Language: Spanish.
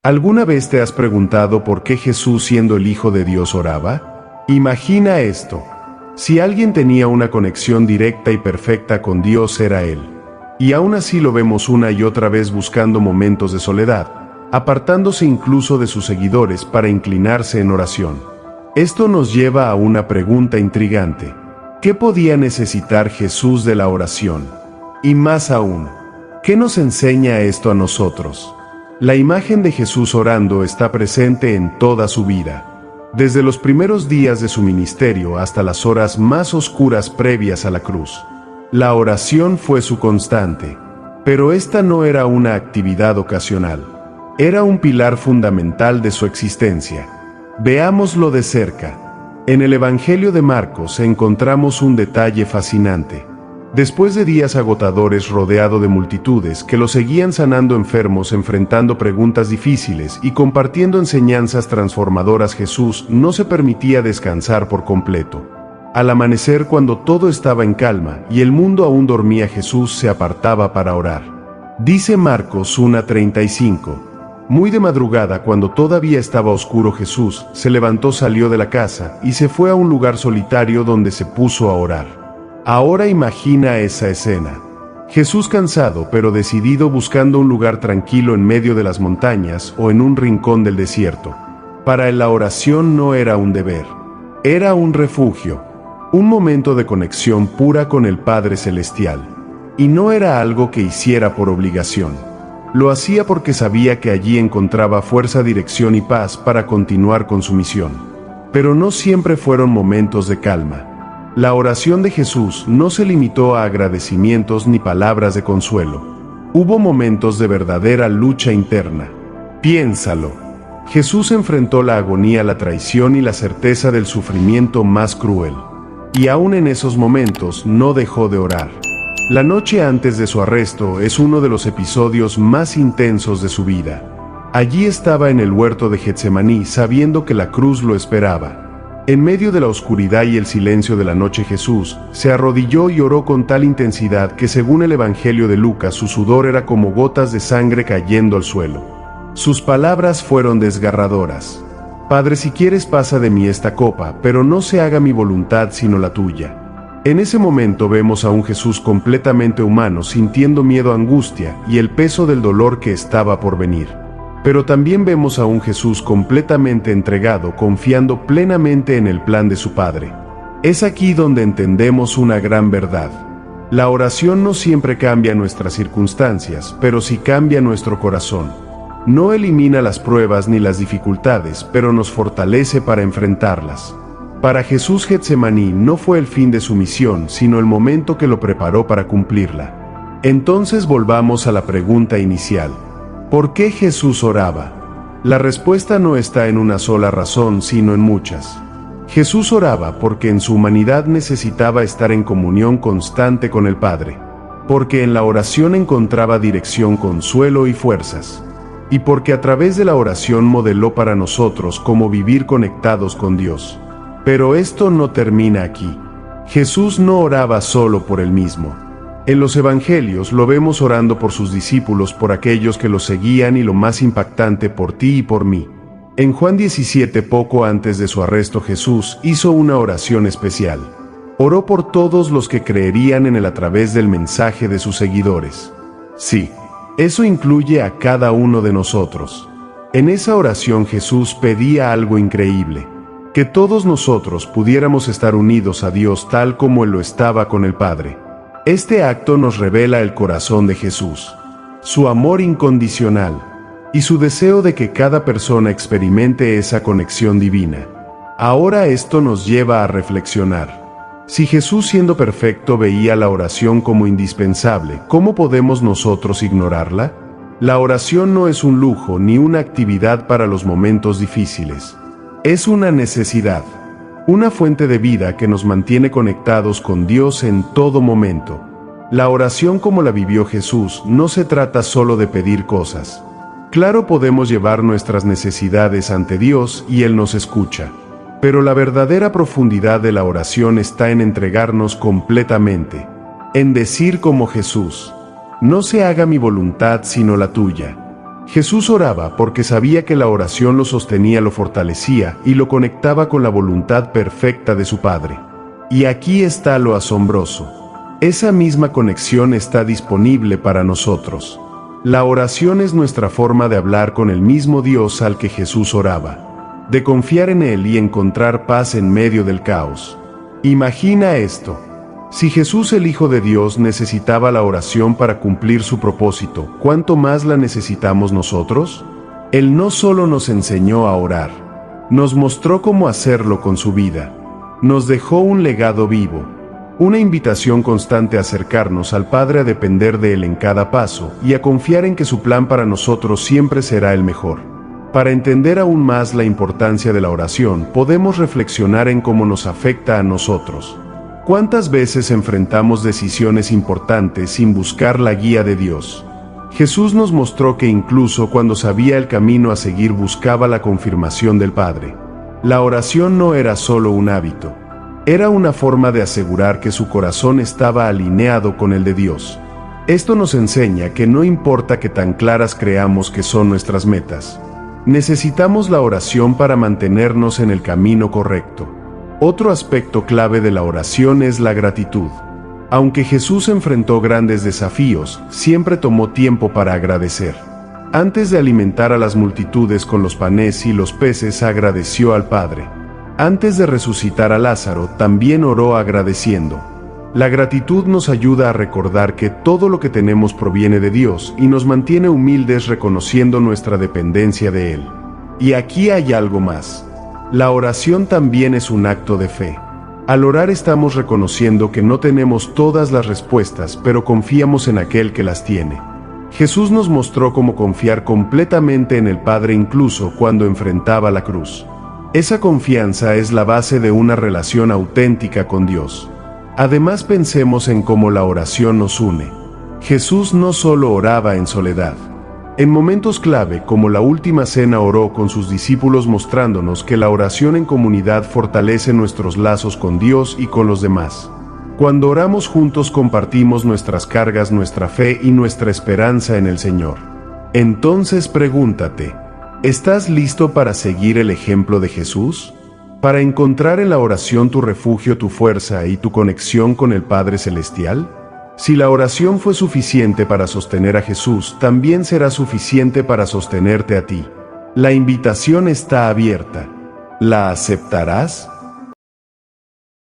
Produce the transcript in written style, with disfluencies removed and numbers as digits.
¿Alguna vez te has preguntado por qué Jesús, siendo el Hijo de Dios, oraba? Imagina esto. Si alguien tenía una conexión directa y perfecta con Dios, era Él. Y aún así lo vemos una y otra vez buscando momentos de soledad, apartándose incluso de sus seguidores para inclinarse en oración. Esto nos lleva a una pregunta intrigante. ¿Qué podía necesitar Jesús de la oración? Y más aún, ¿qué nos enseña esto a nosotros? La imagen de Jesús orando está presente en toda su vida. Desde los primeros días de su ministerio hasta las horas más oscuras previas a la cruz. La oración fue su constante. Pero esta no era una actividad ocasional. Era un pilar fundamental de su existencia. Veámoslo de cerca. En el Evangelio de Marcos encontramos un detalle fascinante. Después de días agotadores rodeado de multitudes que lo seguían sanando enfermos, enfrentando preguntas difíciles y compartiendo enseñanzas transformadoras, Jesús no se permitía descansar por completo. Al amanecer, cuando todo estaba en calma y el mundo aún dormía, Jesús se apartaba para orar. Dice Marcos 1:35. Muy de madrugada, cuando todavía estaba oscuro, Jesús se levantó, salió de la casa y se fue a un lugar solitario donde se puso a orar. Ahora imagina esa escena. Jesús cansado pero decidido, buscando un lugar tranquilo en medio de las montañas o en un rincón del desierto. Para él la oración no era un deber, era un refugio, un momento de conexión pura con el Padre Celestial. Y no era algo que hiciera por obligación. Lo hacía porque sabía que allí encontraba fuerza, dirección y paz para continuar con su misión. Pero no siempre fueron momentos de calma. La oración de Jesús no se limitó a agradecimientos ni palabras de consuelo. Hubo momentos de verdadera lucha interna. Piénsalo. Jesús enfrentó la agonía, la traición y la certeza del sufrimiento más cruel. Y aún en esos momentos no dejó de orar. La noche antes de su arresto es uno de los episodios más intensos de su vida. Allí estaba en el huerto de Getsemaní, sabiendo que la cruz lo esperaba. En medio de la oscuridad y el silencio de la noche, Jesús se arrodilló y oró con tal intensidad que, según el Evangelio de Lucas, su sudor era como gotas de sangre cayendo al suelo. Sus palabras fueron desgarradoras. Padre, si quieres, pasa de mí esta copa, pero no se haga mi voluntad sino la tuya. En ese momento vemos a un Jesús completamente humano, sintiendo miedo, angustia y el peso del dolor que estaba por venir. Pero también vemos a un Jesús completamente entregado, confiando plenamente en el plan de su Padre. Es aquí donde entendemos una gran verdad. La oración no siempre cambia nuestras circunstancias, pero sí cambia nuestro corazón. No elimina las pruebas ni las dificultades, pero nos fortalece para enfrentarlas. Para Jesús, Getsemaní no fue el fin de su misión, sino el momento que lo preparó para cumplirla. Entonces volvamos a la pregunta inicial. ¿Por qué Jesús oraba? La respuesta no está en una sola razón, sino en muchas. Jesús oraba porque en su humanidad necesitaba estar en comunión constante con el Padre, porque en la oración encontraba dirección, consuelo y fuerzas, y porque a través de la oración modeló para nosotros cómo vivir conectados con Dios. Pero esto no termina aquí. Jesús no oraba solo por él mismo. En los Evangelios lo vemos orando por sus discípulos, por aquellos que lo seguían y, lo más impactante, por ti y por mí. En Juan 17, poco antes de su arresto, Jesús hizo una oración especial. Oró por todos los que creerían en él a través del mensaje de sus seguidores. Sí, eso incluye a cada uno de nosotros. En esa oración Jesús pedía algo increíble: que todos nosotros pudiéramos estar unidos a Dios tal como él lo estaba con el Padre. Este acto nos revela el corazón de Jesús, su amor incondicional y su deseo de que cada persona experimente esa conexión divina. Ahora esto nos lleva a reflexionar. Si Jesús, siendo perfecto, veía la oración como indispensable, ¿cómo podemos nosotros ignorarla? La oración no es un lujo ni una actividad para los momentos difíciles. Es una necesidad. Una fuente de vida que nos mantiene conectados con Dios en todo momento. La oración como la vivió Jesús no se trata solo de pedir cosas. Claro, podemos llevar nuestras necesidades ante Dios y Él nos escucha. Pero la verdadera profundidad de la oración está en entregarnos completamente. En decir como Jesús: no se haga mi voluntad sino la tuya. Jesús oraba porque sabía que la oración lo sostenía, lo fortalecía y lo conectaba con la voluntad perfecta de su Padre. Y aquí está lo asombroso. Esa misma conexión está disponible para nosotros. La oración es nuestra forma de hablar con el mismo Dios al que Jesús oraba, de confiar en Él y encontrar paz en medio del caos. Imagina esto. Si Jesús, el Hijo de Dios, necesitaba la oración para cumplir su propósito, ¿cuánto más la necesitamos nosotros? Él no solo nos enseñó a orar, nos mostró cómo hacerlo con su vida. Nos dejó un legado vivo, una invitación constante a acercarnos al Padre, a depender de Él en cada paso y a confiar en que su plan para nosotros siempre será el mejor. Para entender aún más la importancia de la oración, podemos reflexionar en cómo nos afecta a nosotros. ¿Cuántas veces enfrentamos decisiones importantes sin buscar la guía de Dios? Jesús nos mostró que incluso cuando sabía el camino a seguir, buscaba la confirmación del Padre. La oración no era solo un hábito, era una forma de asegurar que su corazón estaba alineado con el de Dios. Esto nos enseña que no importa qué tan claras creamos que son nuestras metas, necesitamos la oración para mantenernos en el camino correcto. Otro aspecto clave de la oración es la gratitud. Aunque Jesús enfrentó grandes desafíos, siempre tomó tiempo para agradecer. Antes de alimentar a las multitudes con los panes y los peces, agradeció al Padre. Antes de resucitar a Lázaro, también oró agradeciendo. La gratitud nos ayuda a recordar que todo lo que tenemos proviene de Dios y nos mantiene humildes, reconociendo nuestra dependencia de Él. Y aquí hay algo más. La oración también es un acto de fe. Al orar estamos reconociendo que no tenemos todas las respuestas, pero confiamos en aquel que las tiene. Jesús nos mostró cómo confiar completamente en el Padre incluso cuando enfrentaba la cruz. Esa confianza es la base de una relación auténtica con Dios. Además, pensemos en cómo la oración nos une. Jesús no solo oraba en soledad. En momentos clave como la última cena oró con sus discípulos, mostrándonos que la oración en comunidad fortalece nuestros lazos con Dios y con los demás. Cuando oramos juntos compartimos nuestras cargas, nuestra fe y nuestra esperanza en el Señor. Entonces pregúntate, ¿estás listo para seguir el ejemplo de Jesús? ¿Para encontrar en la oración tu refugio, tu fuerza y tu conexión con el Padre Celestial? Si la oración fue suficiente para sostener a Jesús, también será suficiente para sostenerte a ti. La invitación está abierta. ¿La aceptarás?